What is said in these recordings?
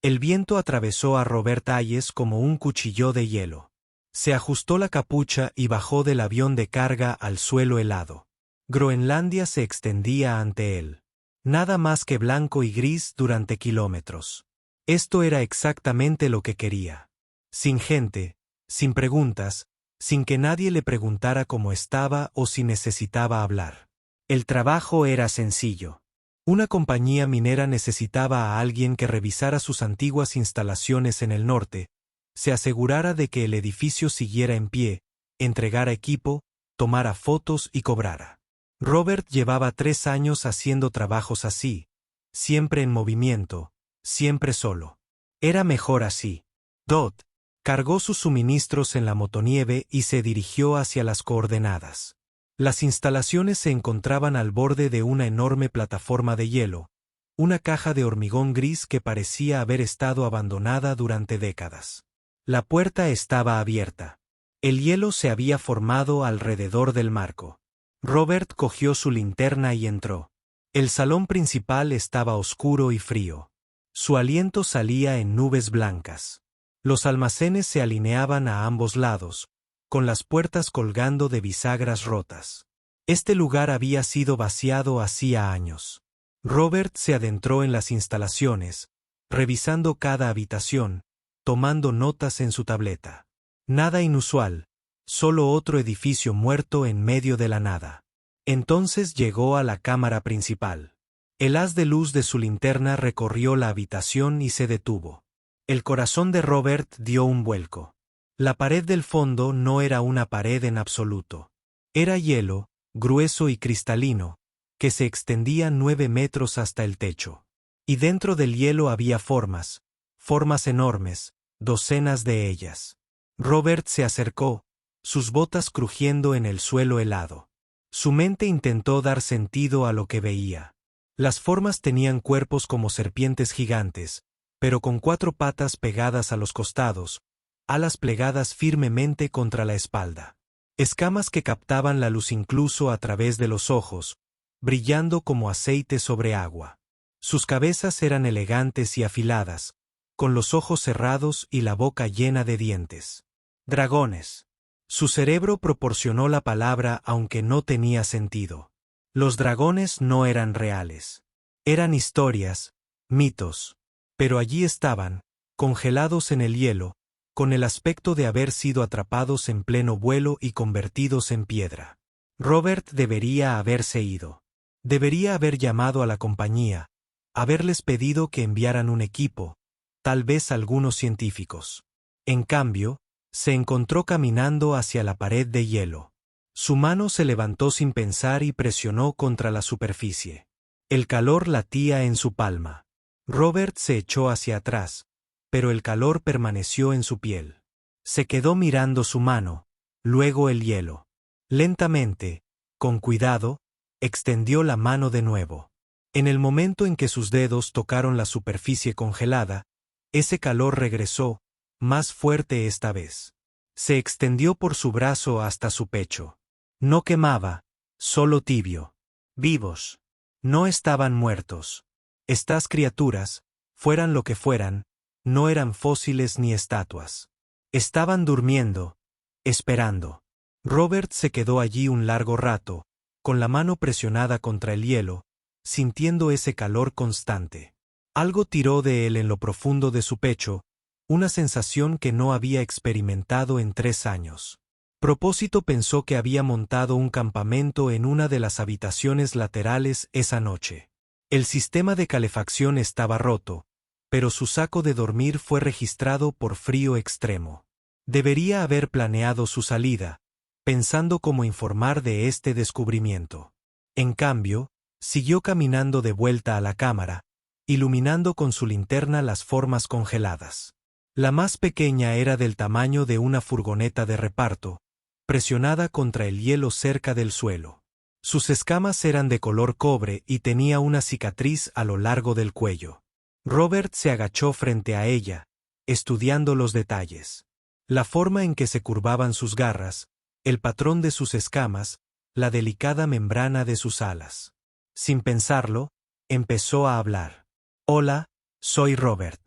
El viento atravesó a Robert Hayes como un cuchillo de hielo. Se ajustó la capucha y bajó del avión de carga al suelo helado. Groenlandia se extendía ante él. Nada más que blanco y gris durante kilómetros. Esto era exactamente lo que quería. Sin gente, sin preguntas, sin que nadie le preguntara cómo estaba o si necesitaba hablar. El trabajo era sencillo. Una compañía minera necesitaba a alguien que revisara sus antiguas instalaciones en el norte, se asegurara de que el edificio siguiera en pie, entregara equipo, tomara fotos y cobrara. Robert llevaba 3 años haciendo trabajos así, siempre en movimiento, siempre solo. Era mejor así. Dodd cargó sus suministros en la motonieve y se dirigió hacia las coordenadas. Las instalaciones se encontraban al borde de una enorme plataforma de hielo, una caja de hormigón gris que parecía haber estado abandonada durante décadas. La puerta estaba abierta. El hielo se había formado alrededor del marco. Robert cogió su linterna y entró. El salón principal estaba oscuro y frío. Su aliento salía en nubes blancas. Los almacenes se alineaban a ambos lados, con las puertas colgando de bisagras rotas. Este lugar había sido vaciado hacía años. Robert se adentró en las instalaciones, revisando cada habitación, tomando notas en su tableta. Nada inusual, solo otro edificio muerto en medio de la nada. Entonces llegó a la cámara principal. El haz de luz de su linterna recorrió la habitación y se detuvo. El corazón de Robert dio un vuelco. La pared del fondo no era una pared en absoluto. Era hielo, grueso y cristalino, que se extendía 9 metros hasta el techo. Y dentro del hielo había formas enormes, docenas de ellas. Robert se acercó, sus botas crujiendo en el suelo helado. Su mente intentó dar sentido a lo que veía. Las formas tenían cuerpos como serpientes gigantes, pero con 4 patas pegadas a los costados, alas plegadas firmemente contra la espalda. Escamas que captaban la luz incluso a través de los ojos, brillando como aceite sobre agua. Sus cabezas eran elegantes y afiladas, con los ojos cerrados y la boca llena de dientes. Dragones. Su cerebro proporcionó la palabra aunque no tenía sentido. Los dragones no eran reales. Eran historias, mitos. Pero allí estaban, congelados en el hielo, con el aspecto de haber sido atrapados en pleno vuelo y convertidos en piedra. Robert debería haberse ido. Debería haber llamado a la compañía, haberles pedido que enviaran un equipo, tal vez algunos científicos. En cambio, se encontró caminando hacia la pared de hielo. Su mano se levantó sin pensar y presionó contra la superficie. El calor latía en su palma. Robert se echó hacia atrás, pero el calor permaneció en su piel. Se quedó mirando su mano, luego el hielo. Lentamente, con cuidado, extendió la mano de nuevo. En el momento en que sus dedos tocaron la superficie congelada, ese calor regresó, más fuerte esta vez. Se extendió por su brazo hasta su pecho. No quemaba, solo tibio. Vivos. No estaban muertos. Estas criaturas, fueran lo que fueran, no eran fósiles ni estatuas. Estaban durmiendo, esperando. Robert se quedó allí un largo rato, con la mano presionada contra el hielo, sintiendo ese calor constante. Algo tiró de él en lo profundo de su pecho, una sensación que no había experimentado en 3 años. Propósito pensó que había montado un campamento en una de las habitaciones laterales esa noche. El sistema de calefacción estaba roto, pero su saco de dormir fue registrado por frío extremo. Debería haber planeado su salida, pensando cómo informar de este descubrimiento. En cambio, siguió caminando de vuelta a la cámara, iluminando con su linterna las formas congeladas. La más pequeña era del tamaño de una furgoneta de reparto, presionada contra el hielo cerca del suelo. Sus escamas eran de color cobre y tenía una cicatriz a lo largo del cuello. Robert se agachó frente a ella, estudiando los detalles. La forma en que se curvaban sus garras, el patrón de sus escamas, la delicada membrana de sus alas. Sin pensarlo, empezó a hablar. Hola, soy Robert.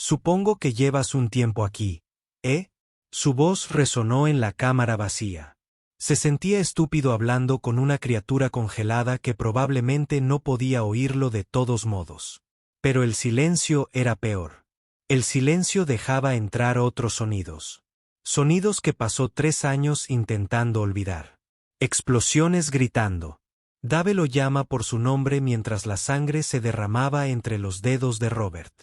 Supongo que llevas un tiempo aquí, ¿eh? Su voz resonó en la cámara vacía. Se sentía estúpido hablando con una criatura congelada que probablemente no podía oírlo de todos modos. Pero el silencio era peor. El silencio dejaba entrar otros sonidos. Sonidos que pasó 3 años intentando olvidar. Explosiones gritando. Dave lo llama por su nombre mientras la sangre se derramaba entre los dedos de Robert.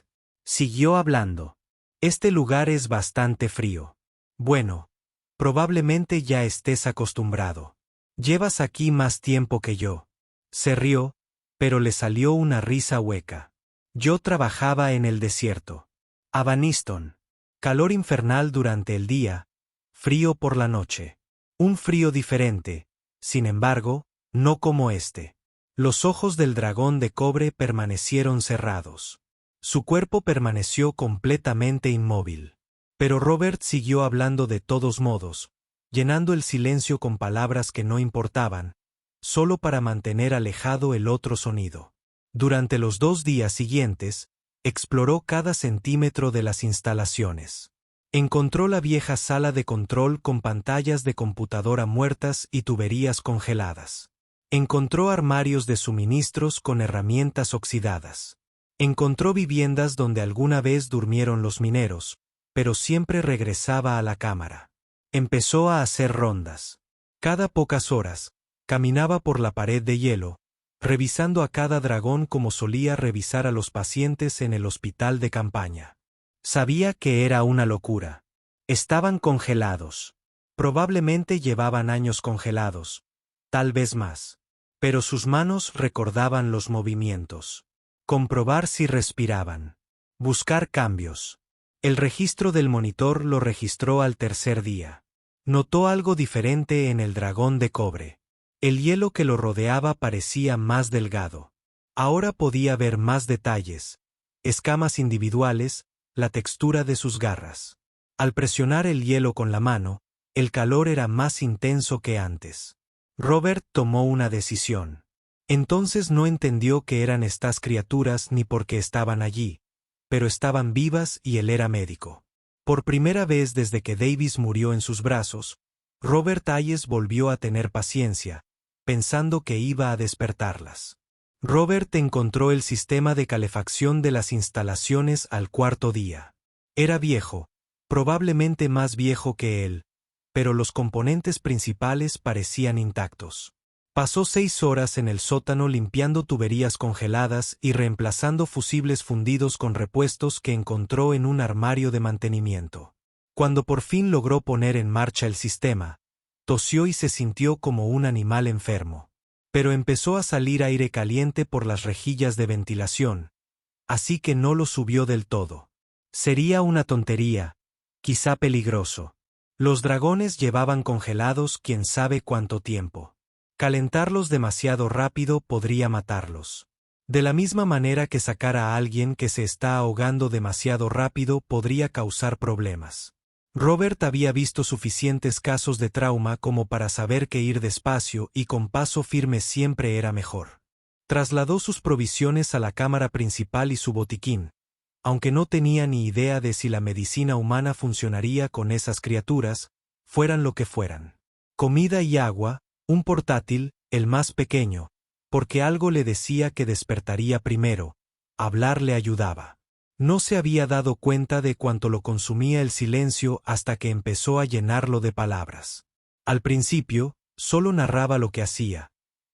Siguió hablando. Este lugar es bastante frío. Bueno, probablemente ya estés acostumbrado. Llevas aquí más tiempo que yo. Se rió, pero le salió una risa hueca. Yo trabajaba en el desierto. Avaniston. Calor infernal durante el día, frío por la noche. Un frío diferente, sin embargo, no como este. Los ojos del dragón de cobre permanecieron cerrados. Su cuerpo permaneció completamente inmóvil. Pero Robert siguió hablando de todos modos, llenando el silencio con palabras que no importaban, solo para mantener alejado el otro sonido. Durante los 2 días siguientes, exploró cada centímetro de las instalaciones. Encontró la vieja sala de control con pantallas de computadora muertas y tuberías congeladas. Encontró armarios de suministros con herramientas oxidadas. Encontró viviendas donde alguna vez durmieron los mineros, pero siempre regresaba a la cámara. Empezó a hacer rondas. Cada pocas horas, caminaba por la pared de hielo, revisando a cada dragón como solía revisar a los pacientes en el hospital de campaña. Sabía que era una locura. Estaban congelados. Probablemente llevaban años congelados, tal vez más. Pero sus manos recordaban los movimientos. Comprobar si respiraban. Buscar cambios. El registro del monitor lo registró al tercer día. Notó algo diferente en el dragón de cobre. El hielo que lo rodeaba parecía más delgado. Ahora podía ver más detalles, escamas individuales, la textura de sus garras. Al presionar el hielo con la mano, el calor era más intenso que antes. Robert tomó una decisión. Entonces no entendió qué eran estas criaturas ni por qué estaban allí, pero estaban vivas y él era médico. Por primera vez desde que Davis murió en sus brazos, Robert Hayes volvió a tener paciencia, pensando que iba a despertarlas. Robert encontró el sistema de calefacción de las instalaciones al 4.º día. Era viejo, probablemente más viejo que él, pero los componentes principales parecían intactos. Pasó 6 horas en el sótano limpiando tuberías congeladas y reemplazando fusibles fundidos con repuestos que encontró en un armario de mantenimiento. Cuando por fin logró poner en marcha el sistema, tosió y se sintió como un animal enfermo. Pero empezó a salir aire caliente por las rejillas de ventilación, así que no lo subió del todo. Sería una tontería, quizá peligroso. Los dragones llevaban congelados quién sabe cuánto tiempo. Calentarlos demasiado rápido podría matarlos. De la misma manera que sacar a alguien que se está ahogando demasiado rápido podría causar problemas. Robert había visto suficientes casos de trauma como para saber que ir despacio y con paso firme siempre era mejor. Trasladó sus provisiones a la cámara principal y su botiquín, aunque no tenía ni idea de si la medicina humana funcionaría con esas criaturas, fueran lo que fueran. Comida y agua, un portátil, el más pequeño, porque algo le decía que despertaría primero, hablar le ayudaba. No se había dado cuenta de cuánto lo consumía el silencio hasta que empezó a llenarlo de palabras. Al principio, solo narraba lo que hacía.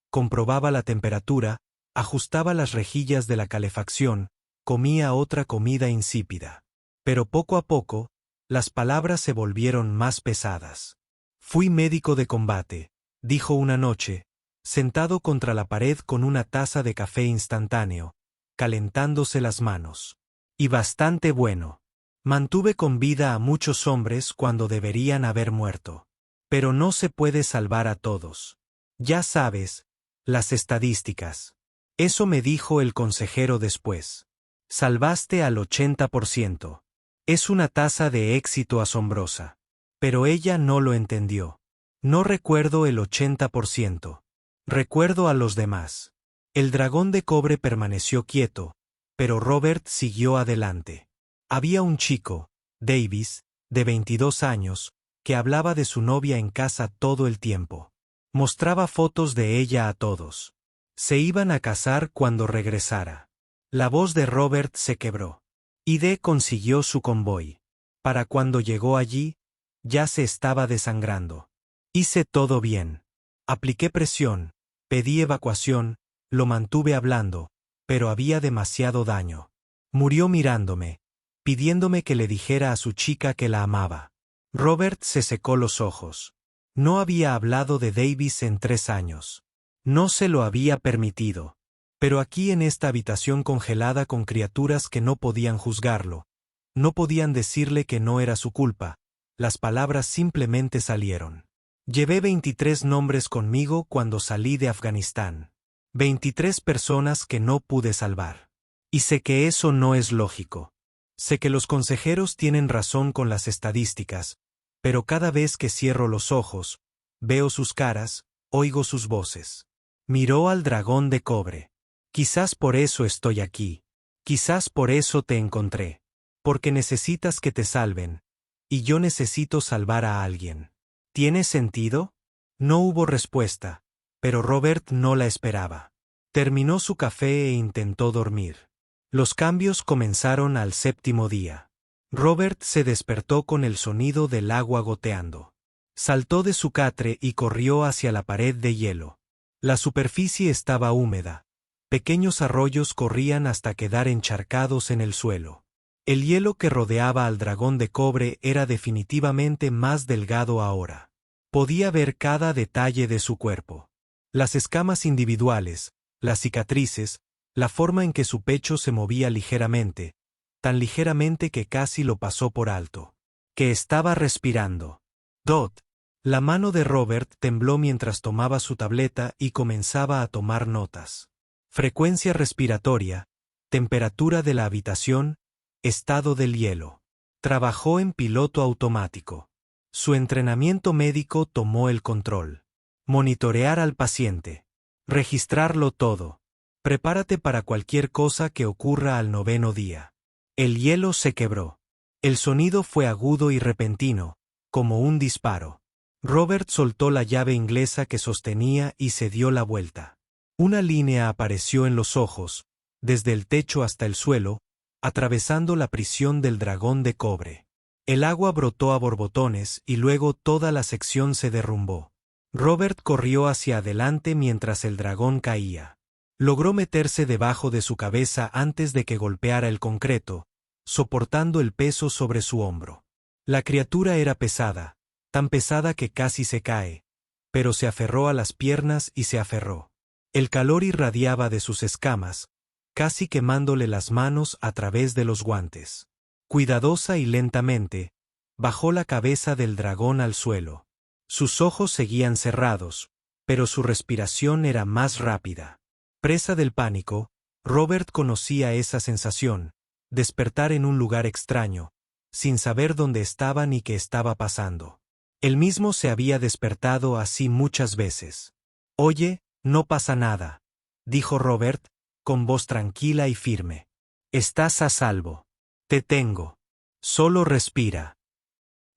Comprobaba la temperatura, ajustaba las rejillas de la calefacción, comía otra comida insípida. Pero poco a poco, las palabras se volvieron más pesadas. Fui médico de combate, dijo una noche, sentado contra la pared con una taza de café instantáneo, calentándose las manos. Y bastante bueno. Mantuve con vida a muchos hombres cuando deberían haber muerto. Pero no se puede salvar a todos. Ya sabes, las estadísticas. Eso me dijo el consejero después. Salvaste al 80%. Es una tasa de éxito asombrosa. Pero ella no lo entendió. No recuerdo el 80%. Recuerdo a los demás. El dragón de cobre permaneció quieto, pero Robert siguió adelante. Había un chico, Davis, de 22 años, que hablaba de su novia en casa todo el tiempo. Mostraba fotos de ella a todos. Se iban a casar cuando regresara. La voz de Robert se quebró. Ide consiguió su convoy. Para cuando llegó allí, ya se estaba desangrando. Hice todo bien. Apliqué presión, pedí evacuación, lo mantuve hablando, pero había demasiado daño. Murió mirándome, pidiéndome que le dijera a su chica que la amaba. Robert se secó los ojos. No había hablado de Davis en 3 años. No se lo había permitido. Pero aquí en esta habitación congelada con criaturas que no podían juzgarlo, no podían decirle que no era su culpa, las palabras simplemente salieron. Llevé 23 nombres conmigo cuando salí de Afganistán. 23 personas que no pude salvar. Y sé que eso no es lógico. Sé que los consejeros tienen razón con las estadísticas, pero cada vez que cierro los ojos, veo sus caras, oigo sus voces. Miró al dragón de cobre. Quizás por eso estoy aquí. Quizás por eso te encontré. Porque necesitas que te salven. Y yo necesito salvar a alguien. ¿Tiene sentido? No hubo respuesta, pero Robert no la esperaba. Terminó su café e intentó dormir. Los cambios comenzaron al 7º día. Robert se despertó con el sonido del agua goteando. Saltó de su catre y corrió hacia la pared de hielo. La superficie estaba húmeda. Pequeños arroyos corrían hasta quedar encharcados en el suelo. El hielo que rodeaba al dragón de cobre era definitivamente más delgado ahora. Podía ver cada detalle de su cuerpo. Las escamas individuales, las cicatrices, la forma en que su pecho se movía ligeramente, tan ligeramente que casi lo pasó por alto. Que estaba respirando. Dot. La mano de Robert tembló mientras tomaba su tableta y comenzaba a tomar notas. Frecuencia respiratoria, temperatura de la habitación, estado del hielo. Trabajó en piloto automático. Su entrenamiento médico tomó el control. Monitorear al paciente. Registrarlo todo. Prepárate para cualquier cosa que ocurra al 9º día. El hielo se quebró. El sonido fue agudo y repentino, como un disparo. Robert soltó la llave inglesa que sostenía y se dio la vuelta. Una línea apareció en los ojos, desde el techo hasta el suelo, atravesando la prisión del dragón de cobre. El agua brotó a borbotones y luego toda la sección se derrumbó. Robert corrió hacia adelante mientras el dragón caía. Logró meterse debajo de su cabeza antes de que golpeara el concreto, soportando el peso sobre su hombro. La criatura era pesada, tan pesada que casi se cae, pero se aferró a las piernas y se aferró. El calor irradiaba de sus escamas, casi quemándole las manos a través de los guantes. Cuidadosa y lentamente, bajó la cabeza del dragón al suelo. Sus ojos seguían cerrados, pero su respiración era más rápida. Presa del pánico, Robert conocía esa sensación, despertar en un lugar extraño, sin saber dónde estaba ni qué estaba pasando. Él mismo se había despertado así muchas veces. «Oye, no pasa nada», dijo Robert, con voz tranquila y firme. «Estás a salvo. Te tengo. Solo respira».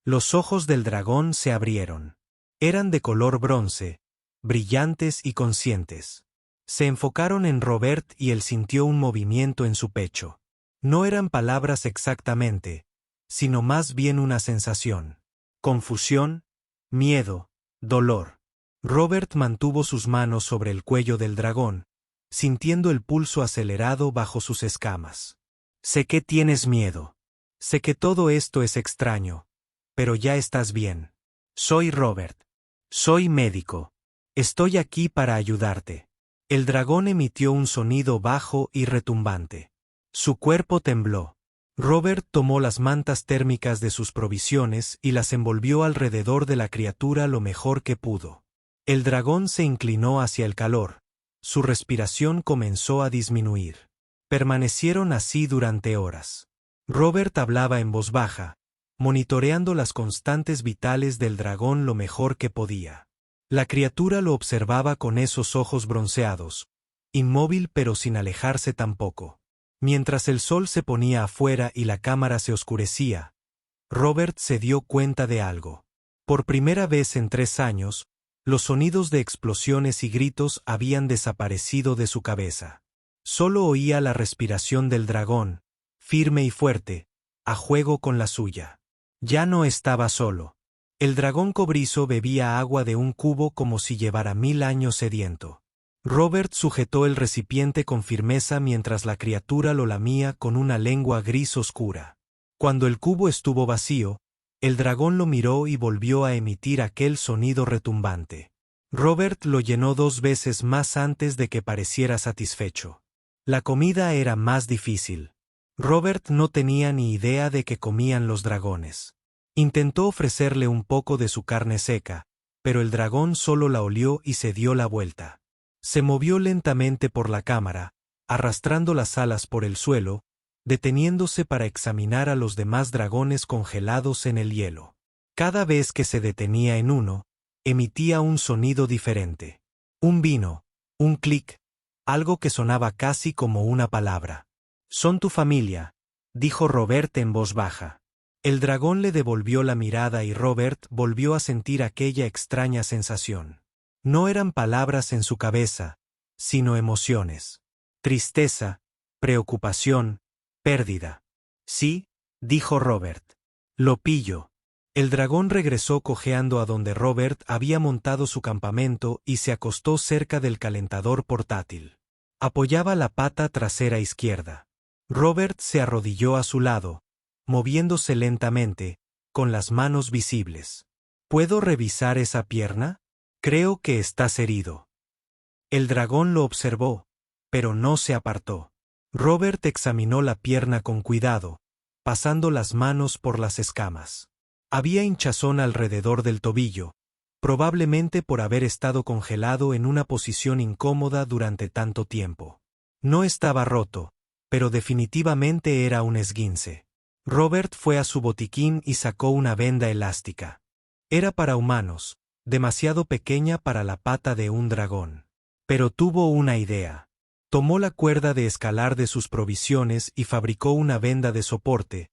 Los ojos del dragón se abrieron. Eran de color bronce, brillantes y conscientes. Se enfocaron en Robert y él sintió un movimiento en su pecho. No eran palabras exactamente, sino más bien una sensación. Confusión, miedo, dolor. Robert mantuvo sus manos sobre el cuello del dragón, sintiendo el pulso acelerado bajo sus escamas. «Sé que tienes miedo. Sé que todo esto es extraño, pero ya estás bien. Soy Robert. Soy médico. Estoy aquí para ayudarte». El dragón emitió un sonido bajo y retumbante. Su cuerpo tembló. Robert tomó las mantas térmicas de sus provisiones y las envolvió alrededor de la criatura lo mejor que pudo. El dragón se inclinó hacia el calor. Su respiración comenzó a disminuir. Permanecieron así durante horas. Robert hablaba en voz baja, monitoreando las constantes vitales del dragón lo mejor que podía. La criatura lo observaba con esos ojos bronceados, inmóvil pero sin alejarse tampoco. Mientras el sol se ponía afuera y la cámara se oscurecía, Robert se dio cuenta de algo. Por primera vez en 3 años, los sonidos de explosiones y gritos habían desaparecido de su cabeza. Solo oía la respiración del dragón, firme y fuerte, a juego con la suya. Ya no estaba solo. El dragón cobrizo bebía agua de un cubo como si llevara 1000 años sediento. Robert sujetó el recipiente con firmeza mientras la criatura lo lamía con una lengua gris oscura. Cuando el cubo estuvo vacío, el dragón lo miró y volvió a emitir aquel sonido retumbante. Robert lo llenó 2 veces más antes de que pareciera satisfecho. La comida era más difícil. Robert no tenía ni idea de que comían los dragones. Intentó ofrecerle un poco de su carne seca, pero el dragón solo la olió y se dio la vuelta. Se movió lentamente por la cámara, arrastrando las alas por el suelo, deteniéndose para examinar a los demás dragones congelados en el hielo. Cada vez que se detenía en uno, emitía un sonido diferente. Un vino, un clic, algo que sonaba casi como una palabra. «Son tu familia», dijo Robert en voz baja. El dragón le devolvió la mirada y Robert volvió a sentir aquella extraña sensación. No eran palabras en su cabeza, sino emociones. Tristeza, preocupación, pérdida. «Sí», dijo Robert. «Lo pillo». El dragón regresó cojeando a donde Robert había montado su campamento y se acostó cerca del calentador portátil. Apoyaba la pata trasera izquierda. Robert se arrodilló a su lado, moviéndose lentamente, con las manos visibles. «¿Puedo revisar esa pierna? Creo que estás herido». El dragón lo observó, pero no se apartó. Robert examinó la pierna con cuidado, pasando las manos por las escamas. Había hinchazón alrededor del tobillo, probablemente por haber estado congelado en una posición incómoda durante tanto tiempo. No estaba roto, pero definitivamente era un esguince. Robert fue a su botiquín y sacó una venda elástica. Era para humanos, demasiado pequeña para la pata de un dragón. Pero tuvo una idea. Tomó la cuerda de escalar de sus provisiones y fabricó una venda de soporte,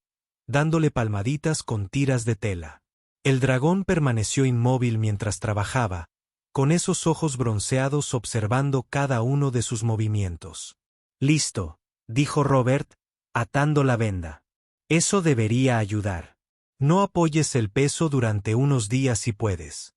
dándole palmaditas con tiras de tela. El dragón permaneció inmóvil mientras trabajaba, con esos ojos bronceados observando cada uno de sus movimientos. «Listo», dijo Robert, atando la venda. «Eso debería ayudar. No apoyes el peso durante unos días si puedes».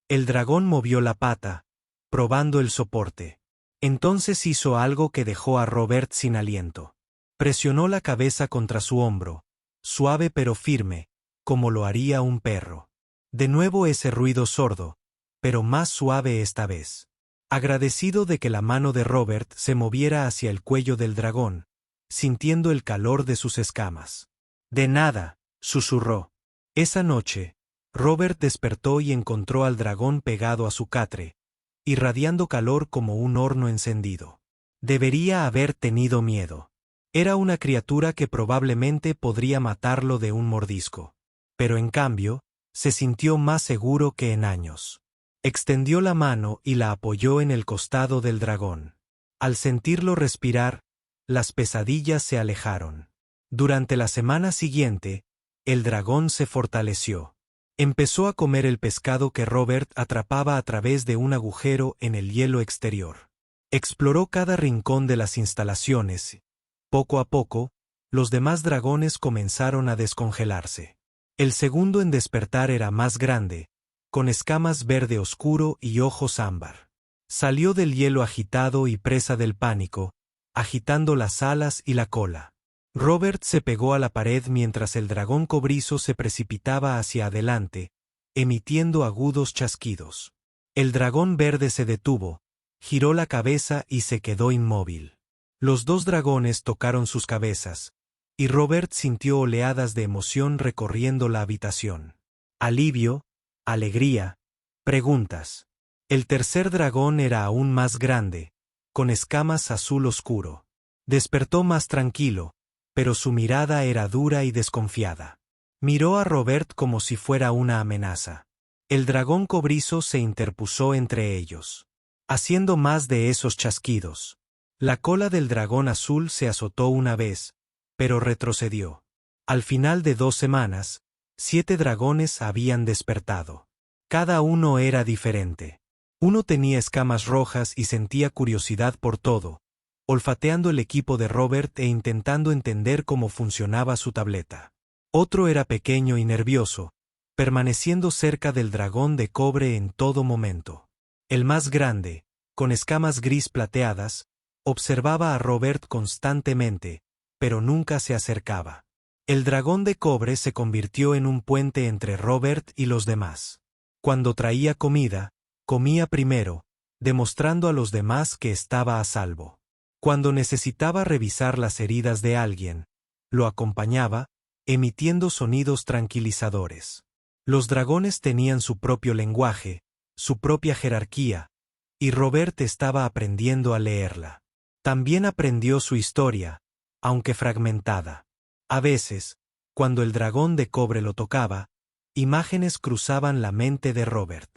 El dragón movió la pata, probando el soporte. Entonces hizo algo que dejó a Robert sin aliento. Presionó la cabeza contra su hombro, suave pero firme, como lo haría un perro. De nuevo ese ruido sordo, pero más suave esta vez. Agradecido de que la mano de Robert se moviera hacia el cuello del dragón, sintiendo el calor de sus escamas. «De nada», susurró. Esa noche, Robert despertó y encontró al dragón pegado a su catre, irradiando calor como un horno encendido. Debería haber tenido miedo. Era una criatura que probablemente podría matarlo de un mordisco. Pero en cambio, se sintió más seguro que en años. Extendió la mano y la apoyó en el costado del dragón. Al sentirlo respirar, las pesadillas se alejaron. Durante la semana siguiente, el dragón se fortaleció. Empezó a comer el pescado que Robert atrapaba a través de un agujero en el hielo exterior. Exploró cada rincón de las instalaciones. Poco a poco, los demás dragones comenzaron a descongelarse. El segundo en despertar era más grande, con escamas verde oscuro y ojos ámbar. Salió del hielo agitado y presa del pánico, agitando las alas y la cola. Robert se pegó a la pared mientras el dragón cobrizo se precipitaba hacia adelante, emitiendo agudos chasquidos. El dragón verde se detuvo, giró la cabeza y se quedó inmóvil. Los 2 dragones tocaron sus cabezas, y Robert sintió oleadas de emoción recorriendo la habitación. Alivio, alegría, preguntas. El tercer dragón era aún más grande, con escamas azul oscuro. Despertó más tranquilo, pero su mirada era dura y desconfiada. Miró a Robert como si fuera una amenaza. El dragón cobrizo se interpuso entre ellos, haciendo más de esos chasquidos. La cola del dragón azul se azotó una vez, pero retrocedió. Al final de 2 semanas, 7 dragones habían despertado. Cada uno era diferente. Uno tenía escamas rojas y sentía curiosidad por todo, olfateando el equipo de Robert e intentando entender cómo funcionaba su tableta. Otro era pequeño y nervioso, permaneciendo cerca del dragón de cobre en todo momento. El más grande, con escamas gris plateadas, observaba a Robert constantemente, pero nunca se acercaba. El dragón de cobre se convirtió en un puente entre Robert y los demás. Cuando traía comida, comía primero, demostrando a los demás que estaba a salvo. Cuando necesitaba revisar las heridas de alguien, lo acompañaba, emitiendo sonidos tranquilizadores. Los dragones tenían su propio lenguaje, su propia jerarquía, y Robert estaba aprendiendo a leerla. También aprendió su historia, aunque fragmentada. A veces, cuando el dragón de cobre lo tocaba, imágenes cruzaban la mente de Robert.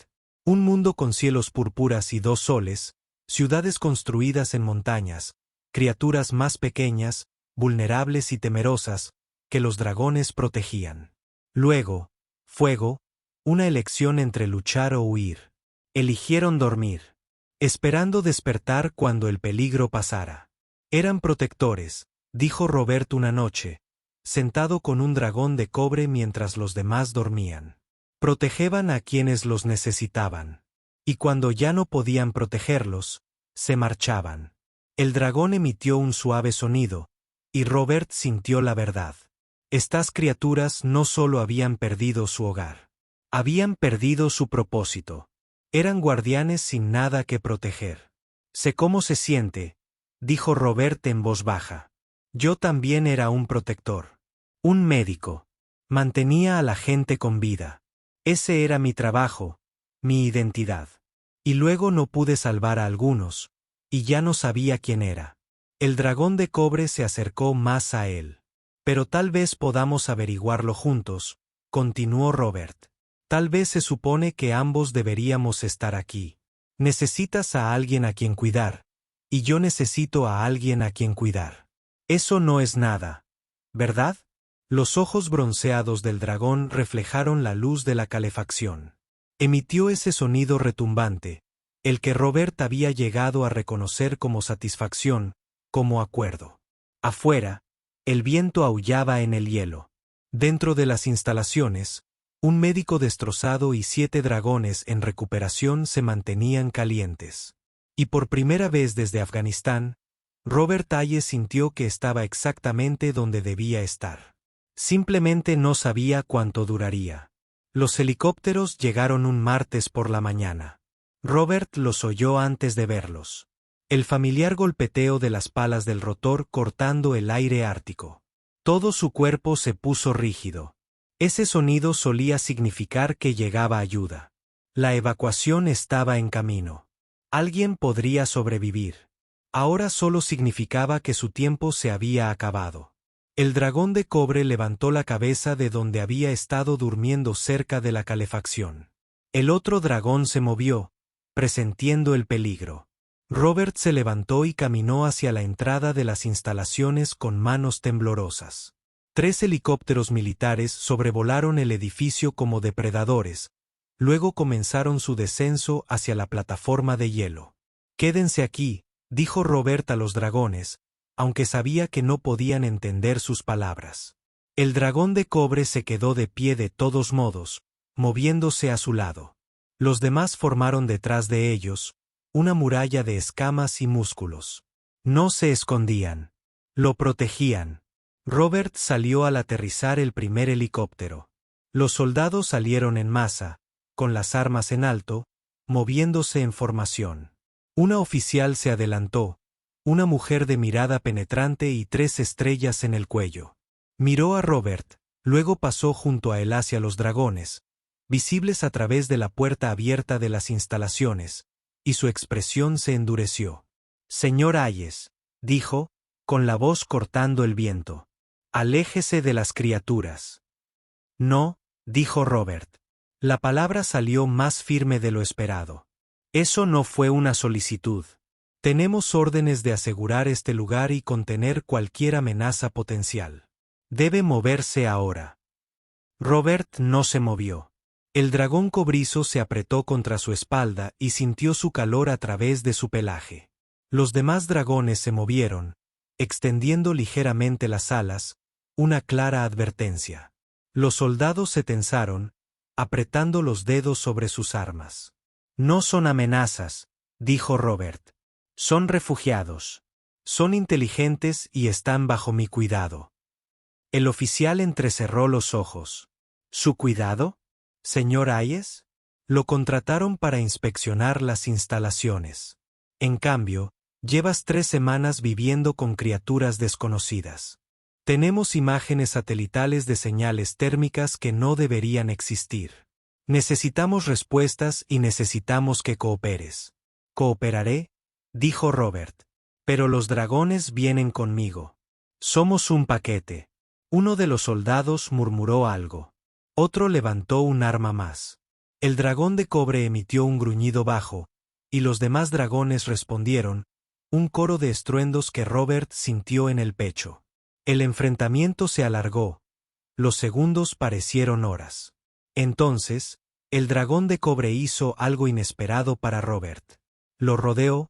Un mundo con cielos púrpuras y 2 soles, ciudades construidas en montañas, criaturas más pequeñas, vulnerables y temerosas, que los dragones protegían. Luego, fuego, una elección entre luchar o huir. Eligieron dormir, esperando despertar cuando el peligro pasara. Eran protectores, dijo Robert una noche, sentado con un dragón de cobre mientras los demás dormían. Protegían a quienes los necesitaban. Y cuando ya no podían protegerlos, se marchaban. El dragón emitió un suave sonido, y Robert sintió la verdad. Estas criaturas no solo habían perdido su hogar. Habían perdido su propósito. Eran guardianes sin nada que proteger. Sé cómo se siente, dijo Robert en voz baja. Yo también era un protector. Un médico. Mantenía a la gente con vida. Ese era mi trabajo, mi identidad. Y luego no pude salvar a algunos, y ya no sabía quién era. El dragón de cobre se acercó más a él. Pero tal vez podamos averiguarlo juntos, continuó Robert. Tal vez se supone que ambos deberíamos estar aquí. Necesitas a alguien a quien cuidar, y yo necesito a alguien a quien cuidar. Eso no es nada, ¿verdad? Los ojos bronceados del dragón reflejaron la luz de la calefacción. Emitió ese sonido retumbante, el que Robert había llegado a reconocer como satisfacción, como acuerdo. Afuera, el viento aullaba en el hielo. Dentro de las instalaciones, un médico destrozado y 7 dragones en recuperación se mantenían calientes. Y por primera vez desde Afganistán, Robert Hayes sintió que estaba exactamente donde debía estar. Simplemente no sabía cuánto duraría. Los helicópteros llegaron un martes por la mañana. Robert los oyó antes de verlos. El familiar golpeteo de las palas del rotor cortando el aire ártico. Todo su cuerpo se puso rígido. Ese sonido solía significar que llegaba ayuda. La evacuación estaba en camino. Alguien podría sobrevivir. Ahora solo significaba que su tiempo se había acabado. El dragón de cobre levantó la cabeza de donde había estado durmiendo cerca de la calefacción. El otro dragón se movió, presintiendo el peligro. Robert se levantó y caminó hacia la entrada de las instalaciones con manos temblorosas. 3 helicópteros militares sobrevolaron el edificio como depredadores, luego comenzaron su descenso hacia la plataforma de hielo. «Quédense aquí», dijo Robert a los dragones, aunque sabía que no podían entender sus palabras. El dragón de cobre se quedó de pie de todos modos, moviéndose a su lado. Los demás formaron detrás de ellos, una muralla de escamas y músculos. No se escondían. Lo protegían. Robert salió al aterrizar el primer helicóptero. Los soldados salieron en masa, con las armas en alto, moviéndose en formación. Una oficial se adelantó, una mujer de mirada penetrante y 3 estrellas en el cuello. Miró a Robert, luego pasó junto a él hacia los dragones, visibles a través de la puerta abierta de las instalaciones, y su expresión se endureció. «Señor Hayes», dijo, con la voz cortando el viento. «Aléjese de las criaturas». «No», dijo Robert. La palabra salió más firme de lo esperado. «Eso no fue una solicitud. Tenemos órdenes de asegurar este lugar y contener cualquier amenaza potencial. Debe moverse ahora. Robert no se movió. El dragón cobrizo se apretó contra su espalda y sintió su calor a través de su pelaje. Los demás dragones se movieron, extendiendo ligeramente las alas, una clara advertencia. Los soldados se tensaron, apretando los dedos sobre sus armas. No son amenazas, dijo Robert. Son refugiados. Son inteligentes y están bajo mi cuidado. El oficial entrecerró los ojos. ¿Su cuidado? ¿Señor Hayes? Lo contrataron para inspeccionar las instalaciones. En cambio, llevas 3 semanas viviendo con criaturas desconocidas. Tenemos imágenes satelitales de señales térmicas que no deberían existir. Necesitamos respuestas y necesitamos que cooperes. Cooperaré, dijo Robert. Pero los dragones vienen conmigo. Somos un paquete. Uno de los soldados murmuró algo. Otro levantó un arma más. El dragón de cobre emitió un gruñido bajo, y los demás dragones respondieron, un coro de estruendos que Robert sintió en el pecho. El enfrentamiento se alargó. Los segundos parecieron horas. Entonces, el dragón de cobre hizo algo inesperado para Robert. Lo rodeó,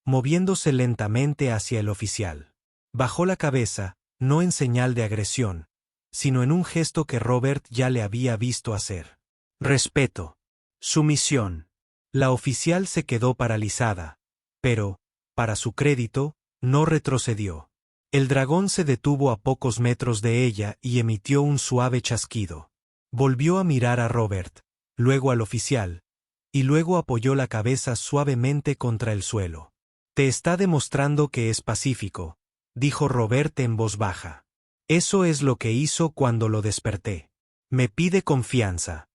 moviéndose lentamente hacia el oficial. Bajó la cabeza, no en señal de agresión, sino en un gesto que Robert ya le había visto hacer. Respeto. Sumisión. La oficial se quedó paralizada, pero, para su crédito, no retrocedió. El dragón se detuvo a pocos metros de ella y emitió un suave chasquido. Volvió a mirar a Robert, luego al oficial, y luego apoyó la cabeza suavemente contra el suelo. Te está demostrando que es pacífico, dijo Robert en voz baja. Eso es lo que hizo cuando lo desperté. Me pide confianza.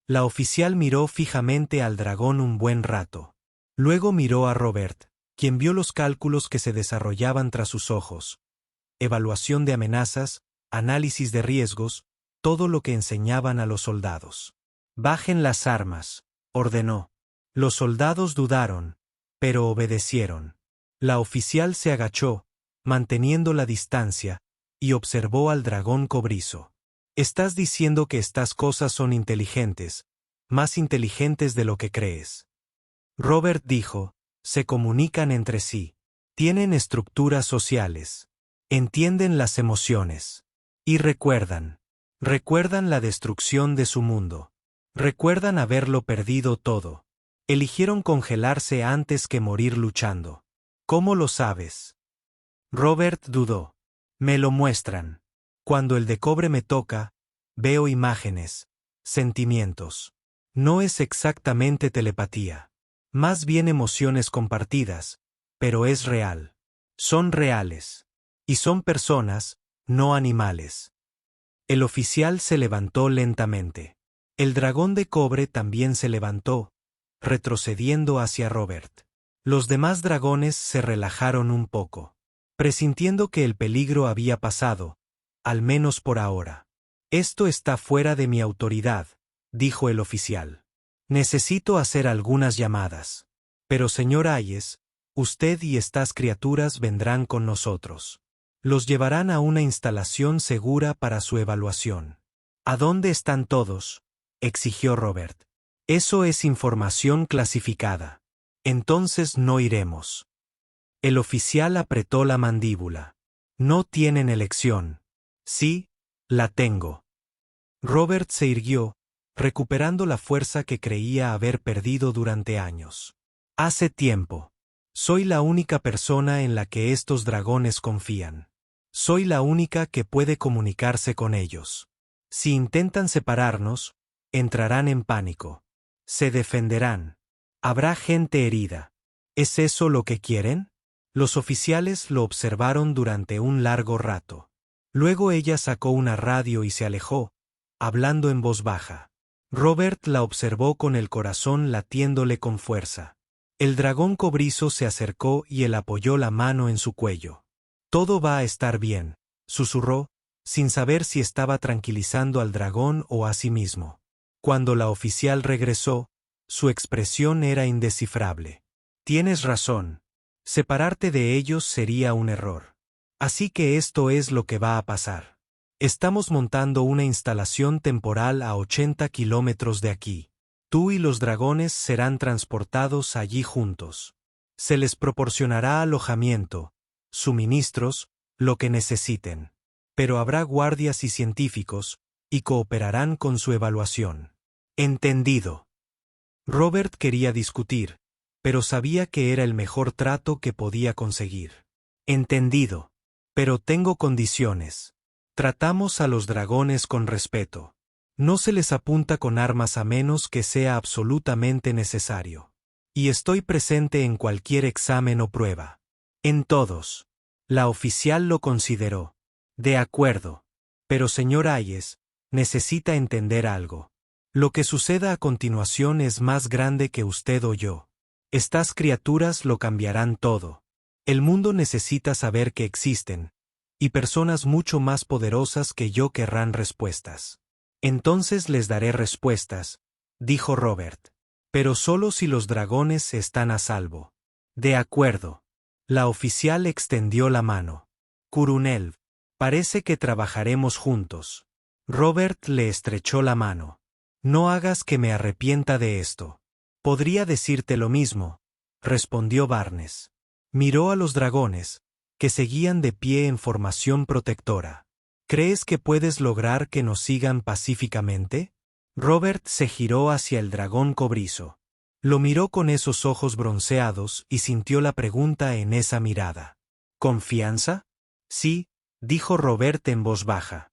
La oficial miró fijamente al dragón un buen rato. Luego miró a Robert, quien vio los cálculos que se desarrollaban tras sus ojos. Evaluación de amenazas, análisis de riesgos, todo lo que enseñaban a los soldados. Bajen las armas, ordenó. Los soldados dudaron, pero obedecieron. La oficial se agachó, manteniendo la distancia, y observó al dragón cobrizo. Estás diciendo que estas cosas son inteligentes, más inteligentes de lo que crees. Robert dijo, se comunican entre sí. Tienen estructuras sociales. Entienden las emociones. Y recuerdan la destrucción de su mundo. Recuerdan haberlo perdido todo. Eligieron congelarse antes que morir luchando. ¿Cómo lo sabes? Robert dudó. Me lo muestran. Cuando el de cobre me toca, veo imágenes, sentimientos. No es exactamente telepatía. Más bien emociones compartidas, pero es real. Son reales. Y son personas, no animales. El oficial se levantó lentamente. El dragón de cobre también se levantó, retrocediendo hacia Robert. Los demás dragones se relajaron un poco, presintiendo que el peligro había pasado, al menos por ahora. Esto está fuera de mi autoridad, dijo el oficial. Necesito hacer algunas llamadas. Pero señor Hayes, usted y estas criaturas vendrán con nosotros. Los llevarán a una instalación segura para su evaluación. ¿A dónde están todos?, exigió Robert. Eso es información clasificada. Entonces no iremos. El oficial apretó la mandíbula. No tienen elección. Sí, la tengo. Robert se irguió, recuperando la fuerza que creía haber perdido durante años. Hace tiempo. Soy la única persona en la que estos dragones confían. Soy la única que puede comunicarse con ellos. Si intentan separarnos, entrarán en pánico. Se defenderán. Habrá gente herida. ¿Es eso lo que quieren? Los oficiales lo observaron durante un largo rato. Luego ella sacó una radio y se alejó, hablando en voz baja. Robert la observó con el corazón latiéndole con fuerza. El dragón cobrizo se acercó y él apoyó la mano en su cuello. Todo va a estar bien, susurró, sin saber si estaba tranquilizando al dragón o a sí mismo. Cuando la oficial regresó, su expresión era indescifrable. Tienes razón. Separarte de ellos sería un error. Así que esto es lo que va a pasar. Estamos montando una instalación temporal a 80 kilómetros de aquí. Tú y los dragones serán transportados allí juntos. Se les proporcionará alojamiento, suministros, lo que necesiten. Pero habrá guardias y científicos, y cooperarán con su evaluación. Entendido. Robert quería discutir, pero sabía que era el mejor trato que podía conseguir. Entendido. Pero tengo condiciones. Tratamos a los dragones con respeto. No se les apunta con armas a menos que sea absolutamente necesario. Y estoy presente en cualquier examen o prueba. En todos. La oficial lo consideró. De acuerdo. Pero señor Hayes, necesita entender algo. Lo que suceda a continuación es más grande que usted o yo. Estas criaturas lo cambiarán todo. El mundo necesita saber que existen, y personas mucho más poderosas que yo querrán respuestas. Entonces les daré respuestas, dijo Robert. Pero solo si los dragones están a salvo. De acuerdo. La oficial extendió la mano. Curunelv, parece que trabajaremos juntos. Robert le estrechó la mano. No hagas que me arrepienta de esto. Podría decirte lo mismo, respondió Barnes. Miró a los dragones, que seguían de pie en formación protectora. ¿Crees que puedes lograr que nos sigan pacíficamente? Robert se giró hacia el dragón cobrizo. Lo miró con esos ojos bronceados y sintió la pregunta en esa mirada. ¿Confianza? Sí, dijo Robert en voz baja.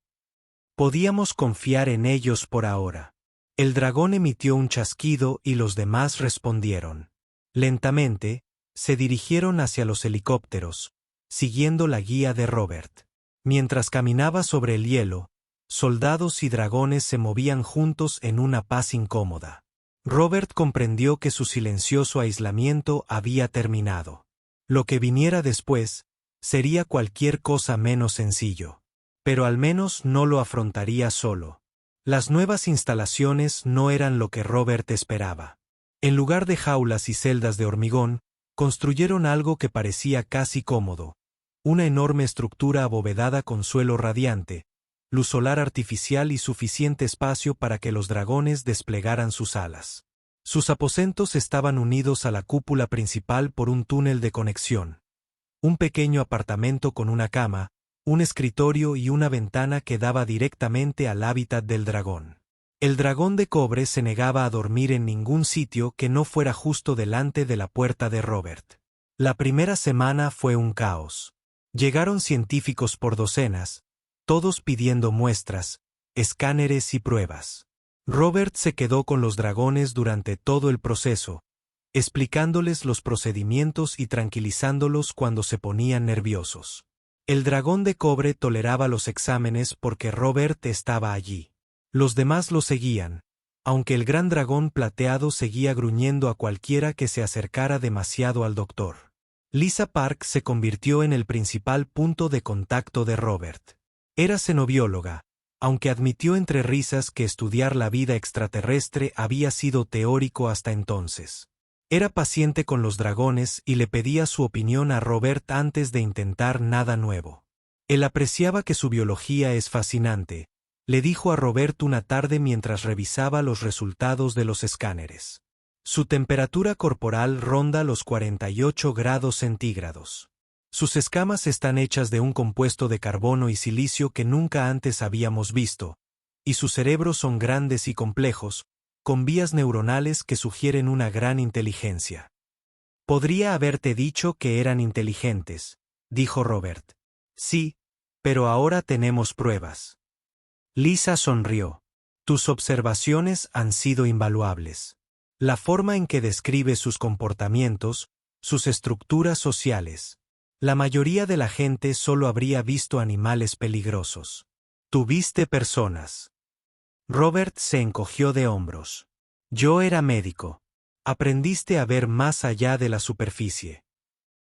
Podíamos confiar en ellos por ahora. El dragón emitió un chasquido y los demás respondieron. Lentamente, se dirigieron hacia los helicópteros, siguiendo la guía de Robert. Mientras caminaba sobre el hielo, soldados y dragones se movían juntos en una paz incómoda. Robert comprendió que su silencioso aislamiento había terminado. Lo que viniera después sería cualquier cosa menos sencillo. Pero al menos no lo afrontaría solo. Las nuevas instalaciones no eran lo que Robert esperaba. En lugar de jaulas y celdas de hormigón, construyeron algo que parecía casi cómodo. Una enorme estructura abovedada con suelo radiante, luz solar artificial y suficiente espacio para que los dragones desplegaran sus alas. Sus aposentos estaban unidos a la cúpula principal por un túnel de conexión. Un pequeño apartamento con una cama, un escritorio y una ventana que daba directamente al hábitat del dragón. El dragón de cobre se negaba a dormir en ningún sitio que no fuera justo delante de la puerta de Robert. La primera semana fue un caos. Llegaron científicos por docenas, todos pidiendo muestras, escáneres y pruebas. Robert se quedó con los dragones durante todo el proceso, explicándoles los procedimientos y tranquilizándolos cuando se ponían nerviosos. El dragón de cobre toleraba los exámenes porque Robert estaba allí. Los demás lo seguían, aunque el gran dragón plateado seguía gruñendo a cualquiera que se acercara demasiado al doctor. Lisa Park se convirtió en el principal punto de contacto de Robert. Era xenobióloga, aunque admitió entre risas que estudiar la vida extraterrestre había sido teórico hasta entonces. Era paciente con los dragones y le pedía su opinión a Robert antes de intentar nada nuevo. Él apreciaba que su biología es fascinante, le dijo a Robert una tarde mientras revisaba los resultados de los escáneres. Su temperatura corporal ronda los 48 grados centígrados. Sus escamas están hechas de un compuesto de carbono y silicio que nunca antes habíamos visto, y sus cerebros son grandes y complejos, con vías neuronales que sugieren una gran inteligencia. Podría haberte dicho que eran inteligentes, dijo Robert. Sí, pero ahora tenemos pruebas. Lisa sonrió. Tus observaciones han sido invaluables. La forma en que describe sus comportamientos, sus estructuras sociales. La mayoría de la gente solo habría visto animales peligrosos. Tuviste personas. Robert se encogió de hombros. Yo era médico. Aprendiste a ver más allá de la superficie.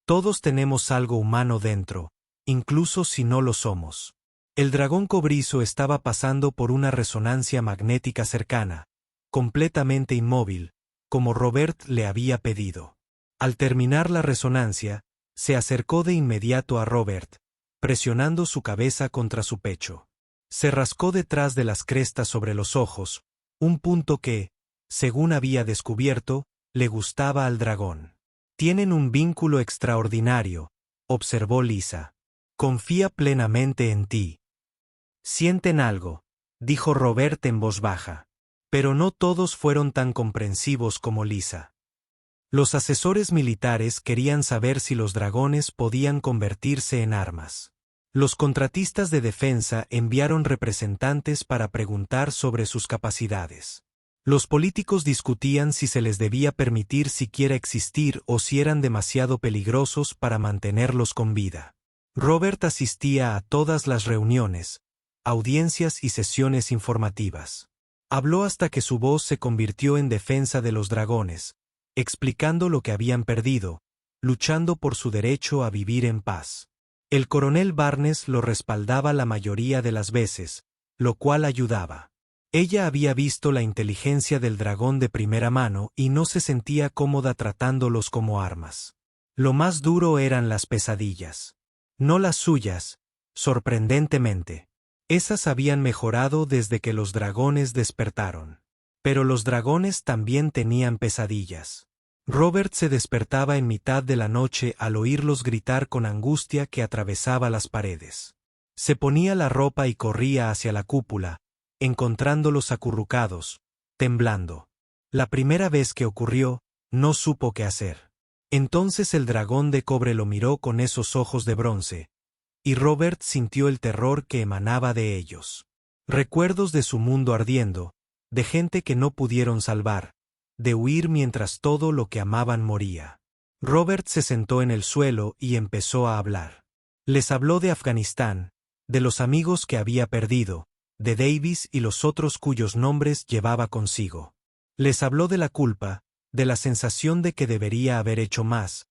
Todos tenemos algo humano dentro, incluso si no lo somos. El dragón cobrizo estaba pasando por una resonancia magnética cercana, completamente inmóvil, como Robert le había pedido. Al terminar la resonancia, se acercó de inmediato a Robert, presionando su cabeza contra su pecho. Se rascó detrás de las crestas sobre los ojos, un punto que, según había descubierto, le gustaba al dragón. Tienen un vínculo extraordinario, observó Lisa. Confía plenamente en ti. Sienten algo, dijo Robert en voz baja. Pero no todos fueron tan comprensivos como Lisa. Los asesores militares querían saber si los dragones podían convertirse en armas. Los contratistas de defensa enviaron representantes para preguntar sobre sus capacidades. Los políticos discutían si se les debía permitir siquiera existir o si eran demasiado peligrosos para mantenerlos con vida. Robert asistía a todas las reuniones, audiencias y sesiones informativas. Habló hasta que su voz se convirtió en defensa de los dragones, explicando lo que habían perdido, luchando por su derecho a vivir en paz. El coronel Barnes lo respaldaba la mayoría de las veces, lo cual ayudaba. Ella había visto la inteligencia del dragón de primera mano y no se sentía cómoda tratándolos como armas. Lo más duro eran las pesadillas. No las suyas, sorprendentemente. Esas habían mejorado desde que los dragones despertaron. Pero los dragones también tenían pesadillas. Robert se despertaba en mitad de la noche al oírlos gritar con angustia que atravesaba las paredes. Se ponía la ropa y corría hacia la cúpula, encontrándolos acurrucados, temblando. La primera vez que ocurrió, no supo qué hacer. Entonces el dragón de cobre lo miró con esos ojos de bronce, y Robert sintió el terror que emanaba de ellos. Recuerdos de su mundo ardiendo, de gente que no pudieron salvar, de huir mientras todo lo que amaban moría. Robert se sentó en el suelo y empezó a hablar. Les habló de Afganistán, de los amigos que había perdido, de Davis y los otros cuyos nombres llevaba consigo. Les habló de la culpa, de la sensación de que debería haber hecho más,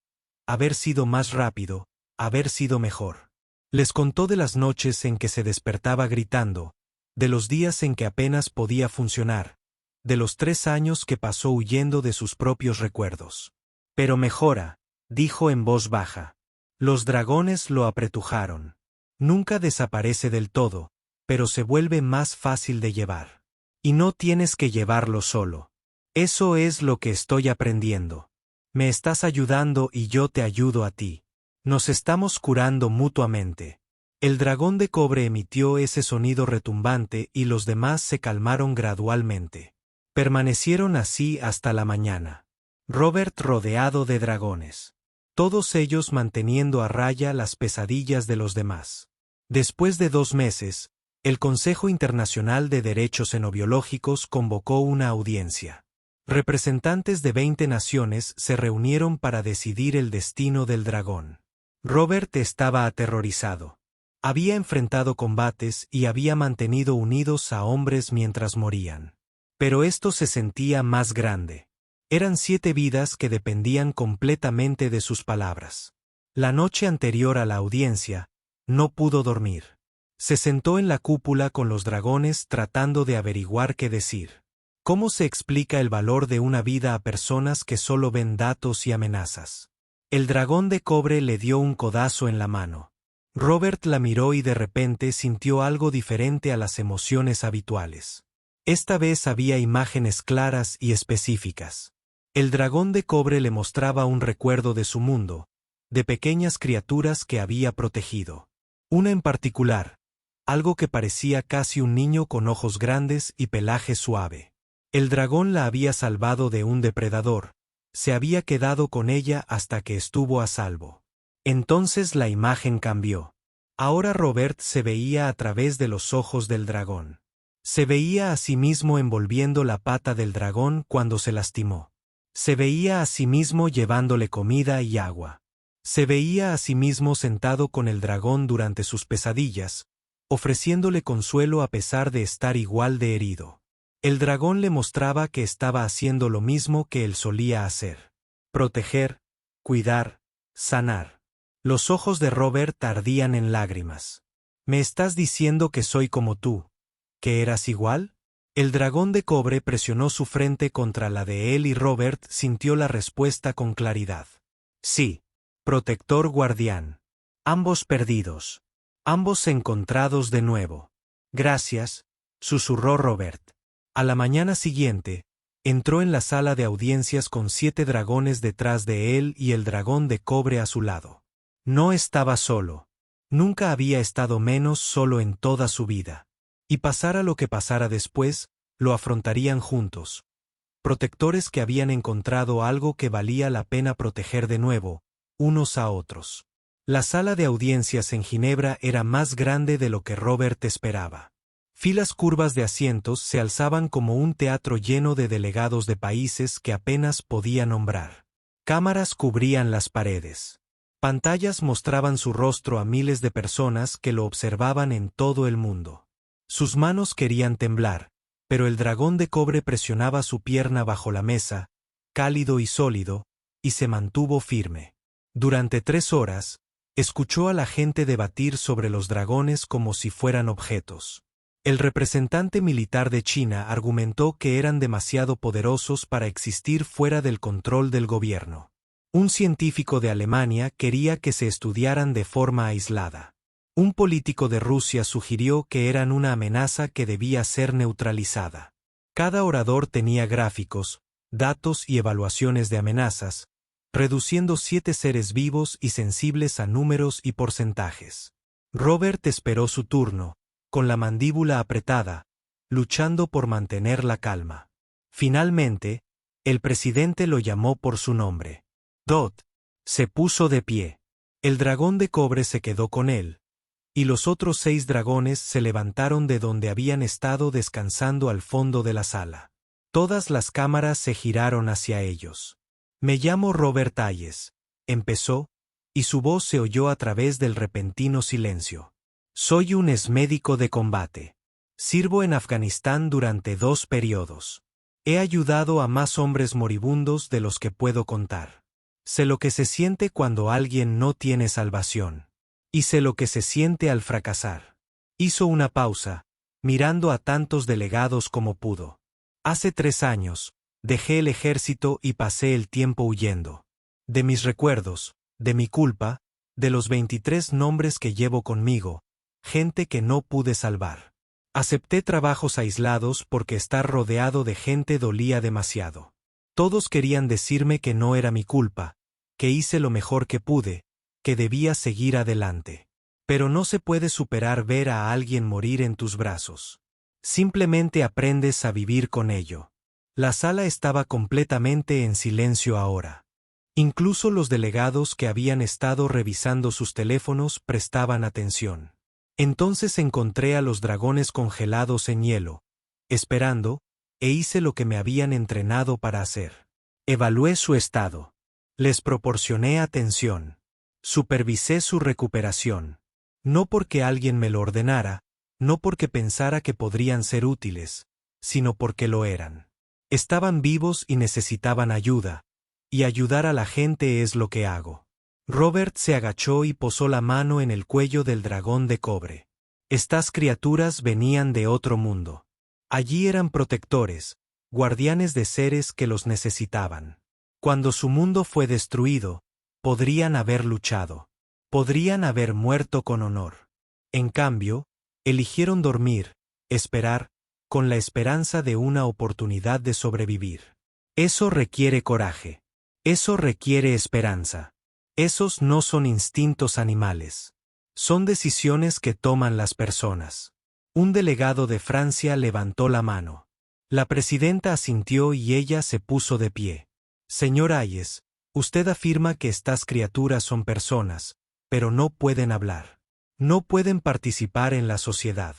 haber sido más rápido, haber sido mejor. Les contó de las noches en que se despertaba gritando, de los días en que apenas podía funcionar, de los 3 años que pasó huyendo de sus propios recuerdos. Pero mejora, dijo en voz baja. Los dragones lo apretujaron. Nunca desaparece del todo, pero se vuelve más fácil de llevar. Y no tienes que llevarlo solo. Eso es lo que estoy aprendiendo. Me estás ayudando y yo te ayudo a ti. Nos estamos curando mutuamente. El dragón de cobre emitió ese sonido retumbante y los demás se calmaron gradualmente. Permanecieron así hasta la mañana. Robert rodeado de dragones. Todos ellos manteniendo a raya las pesadillas de los demás. Después de 2 meses, el Consejo Internacional de Derechos Xenobiológicos convocó una audiencia. Representantes de 20 naciones se reunieron para decidir el destino del dragón. Robert estaba aterrorizado. Había enfrentado combates y había mantenido unidos a hombres mientras morían. Pero esto se sentía más grande. Eran 7 vidas que dependían completamente de sus palabras. La noche anterior a la audiencia, no pudo dormir. Se sentó en la cúpula con los dragones tratando de averiguar qué decir. ¿Cómo se explica el valor de una vida a personas que solo ven datos y amenazas? El dragón de cobre le dio un codazo en la mano. Robert la miró y de repente sintió algo diferente a las emociones habituales. Esta vez había imágenes claras y específicas. El dragón de cobre le mostraba un recuerdo de su mundo, de pequeñas criaturas que había protegido. Una en particular, algo que parecía casi un niño con ojos grandes y pelaje suave. El dragón la había salvado de un depredador, se había quedado con ella hasta que estuvo a salvo. Entonces la imagen cambió. Ahora Robert se veía a través de los ojos del dragón. Se veía a sí mismo envolviendo la pata del dragón cuando se lastimó. Se veía a sí mismo llevándole comida y agua. Se veía a sí mismo sentado con el dragón durante sus pesadillas, ofreciéndole consuelo a pesar de estar igual de herido. El dragón le mostraba que estaba haciendo lo mismo que él solía hacer. Proteger, cuidar, sanar. Los ojos de Robert ardían en lágrimas. ¿Me estás diciendo que soy como tú? ¿Que eras igual? El dragón de cobre presionó su frente contra la de él y Robert sintió la respuesta con claridad. Sí. Protector guardián. Ambos perdidos. Ambos encontrados de nuevo. Gracias, susurró Robert. A la mañana siguiente, entró en la sala de audiencias con 7 dragones detrás de él y el dragón de cobre a su lado. No estaba solo. Nunca había estado menos solo en toda su vida. Y pasara lo que pasara después, lo afrontarían juntos. Protectores que habían encontrado algo que valía la pena proteger de nuevo, unos a otros. La sala de audiencias en Ginebra era más grande de lo que Robert esperaba. Filas curvas de asientos se alzaban como un teatro lleno de delegados de países que apenas podía nombrar. Cámaras cubrían las paredes. Pantallas mostraban su rostro a miles de personas que lo observaban en todo el mundo. Sus manos querían temblar, pero el dragón de cobre presionaba su pierna bajo la mesa, cálido y sólido, y se mantuvo firme. Durante 3 horas, escuchó a la gente debatir sobre los dragones como si fueran objetos. El representante militar de China argumentó que eran demasiado poderosos para existir fuera del control del gobierno. Un científico de Alemania quería que se estudiaran de forma aislada. Un político de Rusia sugirió que eran una amenaza que debía ser neutralizada. Cada orador tenía gráficos, datos y evaluaciones de amenazas, reduciendo 7 seres vivos y sensibles a números y porcentajes. Robert esperó su turno, con la mandíbula apretada, luchando por mantener la calma. Finalmente, el presidente lo llamó por su nombre. Dot. Se puso de pie. El dragón de cobre se quedó con él, y los otros 6 dragones se levantaron de donde habían estado descansando al fondo de la sala. Todas las cámaras se giraron hacia ellos. Me llamo Robert Hayes, empezó, y su voz se oyó a través del repentino silencio. Soy un exmédico de combate. Sirvo en Afganistán durante 2 periodos. He ayudado a más hombres moribundos de los que puedo contar. Sé lo que se siente cuando alguien no tiene salvación. Y sé lo que se siente al fracasar. Hizo una pausa, mirando a tantos delegados como pudo. Hace 3 años, dejé el ejército y pasé el tiempo huyendo. De mis recuerdos, de mi culpa, de los 23 nombres que llevo conmigo, gente que no pude salvar. Acepté trabajos aislados porque estar rodeado de gente dolía demasiado. Todos querían decirme que no era mi culpa, que hice lo mejor que pude, que debía seguir adelante. Pero no se puede superar ver a alguien morir en tus brazos. Simplemente aprendes a vivir con ello. La sala estaba completamente en silencio ahora. Incluso los delegados que habían estado revisando sus teléfonos prestaban atención. Entonces encontré a los dragones congelados en hielo, esperando, e hice lo que me habían entrenado para hacer. Evalué su estado. Les proporcioné atención. Supervisé su recuperación. No porque alguien me lo ordenara, no porque pensara que podrían ser útiles, sino porque lo eran. Estaban vivos y necesitaban ayuda, y ayudar a la gente es lo que hago. Robert se agachó y posó la mano en el cuello del dragón de cobre. Estas criaturas venían de otro mundo. Allí eran protectores, guardianes de seres que los necesitaban. Cuando su mundo fue destruido, podrían haber luchado. Podrían haber muerto con honor. En cambio, eligieron dormir, esperar, con la esperanza de una oportunidad de sobrevivir. Eso requiere coraje. Eso requiere esperanza. Esos no son instintos animales. Son decisiones que toman las personas. Un delegado de Francia levantó la mano. La presidenta asintió y ella se puso de pie. Señor Hayes, usted afirma que estas criaturas son personas, pero no pueden hablar. No pueden participar en la sociedad.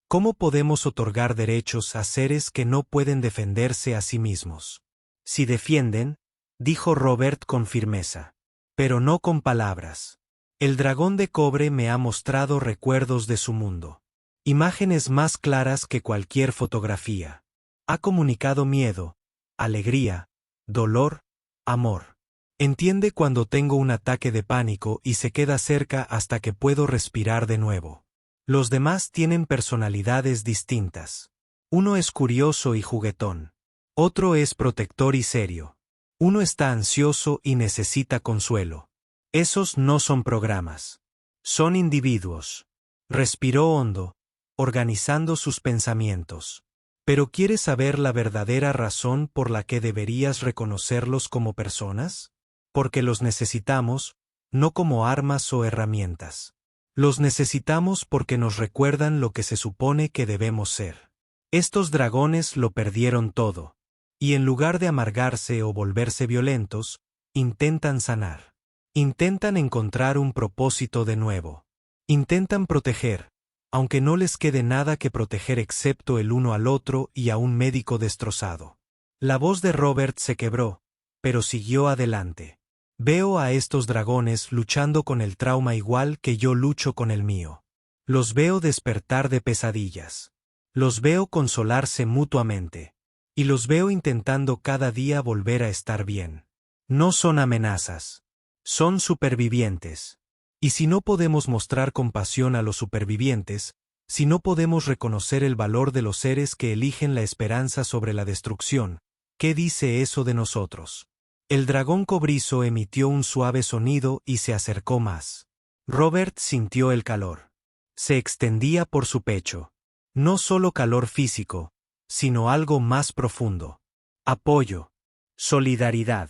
¿Cómo podemos otorgar derechos a seres que no pueden defenderse a sí mismos? Si defienden, dijo Robert con firmeza. Pero no con palabras. El dragón de cobre me ha mostrado recuerdos de su mundo. Imágenes más claras que cualquier fotografía. Ha comunicado miedo, alegría, dolor, amor. Entiende cuando tengo un ataque de pánico y se queda cerca hasta que puedo respirar de nuevo. Los demás tienen personalidades distintas. Uno es curioso y juguetón. Otro es protector y serio. Uno está ansioso y necesita consuelo. Esos no son programas. Son individuos. Respiró hondo, organizando sus pensamientos. ¿Pero quieres saber la verdadera razón por la que deberías reconocerlos como personas? Porque los necesitamos, no como armas o herramientas. Los necesitamos porque nos recuerdan lo que se supone que debemos ser. Estos dragones lo perdieron todo. Y en lugar de amargarse o volverse violentos, intentan sanar. Intentan encontrar un propósito de nuevo. Intentan proteger, aunque no les quede nada que proteger excepto el uno al otro y a un médico destrozado. La voz de Robert se quebró, pero siguió adelante. Veo a estos dragones luchando con el trauma igual que yo lucho con el mío. Los veo despertar de pesadillas. Los veo consolarse mutuamente. Y los veo intentando cada día volver a estar bien. No son amenazas. Son supervivientes. Y si no podemos mostrar compasión a los supervivientes, si no podemos reconocer el valor de los seres que eligen la esperanza sobre la destrucción, ¿qué dice eso de nosotros? El dragón cobrizo emitió un suave sonido y se acercó más. Robert sintió el calor. Se extendía por su pecho. No solo calor físico, sino algo más profundo. Apoyo. Solidaridad.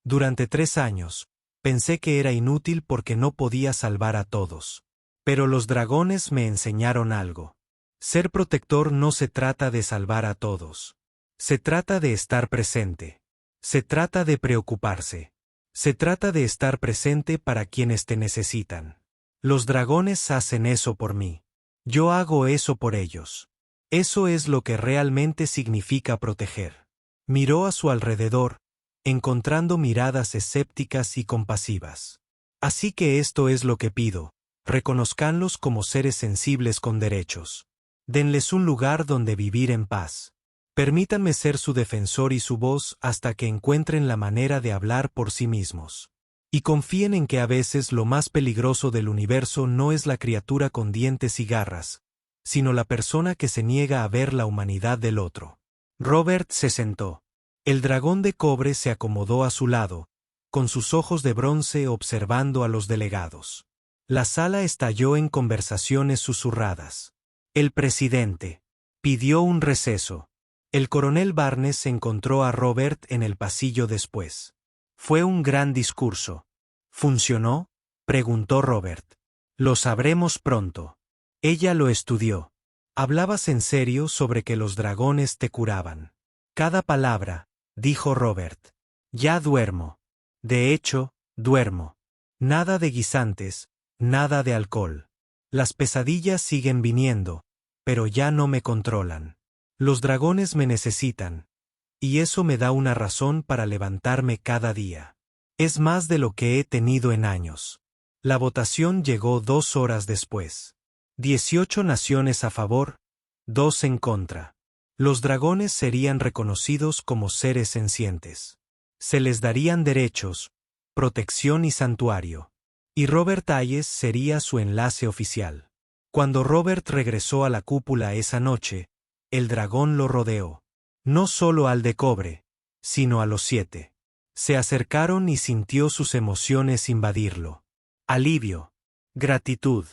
Durante 3 años, pensé que era inútil porque no podía salvar a todos. Pero los dragones me enseñaron algo. Ser protector no se trata de salvar a todos. Se trata de estar presente. Se trata de preocuparse. Se trata de estar presente para quienes te necesitan. Los dragones hacen eso por mí. Yo hago eso por ellos. Eso es lo que realmente significa proteger. Miró a su alrededor, encontrando miradas escépticas y compasivas. Así que esto es lo que pido, reconozcanlos como seres sensibles con derechos. Denles un lugar donde vivir en paz. Permítanme ser su defensor y su voz hasta que encuentren la manera de hablar por sí mismos. Y confíen en que a veces lo más peligroso del universo no es la criatura con dientes y garras, sino la persona que se niega a ver la humanidad del otro. Robert se sentó. El dragón de cobre se acomodó a su lado, con sus ojos de bronce observando a los delegados. La sala estalló en conversaciones susurradas. El presidente pidió un receso. El coronel Barnes encontró a Robert en el pasillo después. Fue un gran discurso. ¿Funcionó?, preguntó Robert. Lo sabremos pronto. Ella lo estudió. Hablabas en serio sobre que los dragones te curaban. Cada palabra, dijo Robert. Ya duermo. De hecho, duermo. Nada de guisantes, nada de alcohol. Las pesadillas siguen viniendo, pero ya no me controlan. Los dragones me necesitan. Y eso me da una razón para levantarme cada día. Es más de lo que he tenido en años. La votación llegó 2 horas después. 18 naciones a favor, 2 en contra. Los dragones serían reconocidos como seres sencientes. Se les darían derechos, protección y santuario. Y Robert Hayes sería su enlace oficial. Cuando Robert regresó a la cúpula esa noche, el dragón lo rodeó. No solo al de cobre, sino a los 7. Se acercaron y sintió sus emociones invadirlo. Alivio. Gratitud.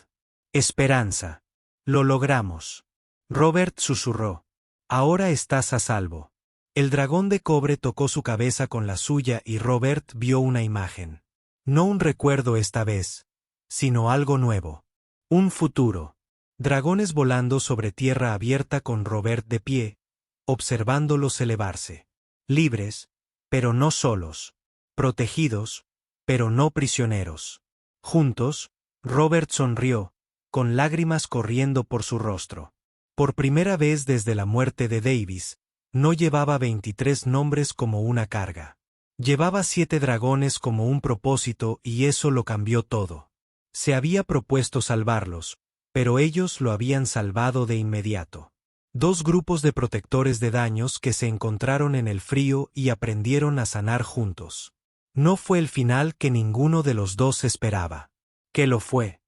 Esperanza. Lo logramos. Robert susurró. Ahora estás a salvo. El dragón de cobre tocó su cabeza con la suya y Robert vio una imagen. No un recuerdo esta vez, sino algo nuevo. Un futuro. Dragones volando sobre tierra abierta con Robert de pie, observándolos elevarse. Libres, pero no solos. Protegidos, pero no prisioneros. Juntos, Robert sonrió, con lágrimas corriendo por su rostro. Por primera vez desde la muerte de Davis, no llevaba 23 nombres como una carga. Llevaba 7 dragones como un propósito y eso lo cambió todo. Se había propuesto salvarlos, pero ellos lo habían salvado de inmediato. 2 grupos de protectores de daños que se encontraron en el frío y aprendieron a sanar juntos. No fue el final que ninguno de los 2 esperaba. ¿Qué lo fue?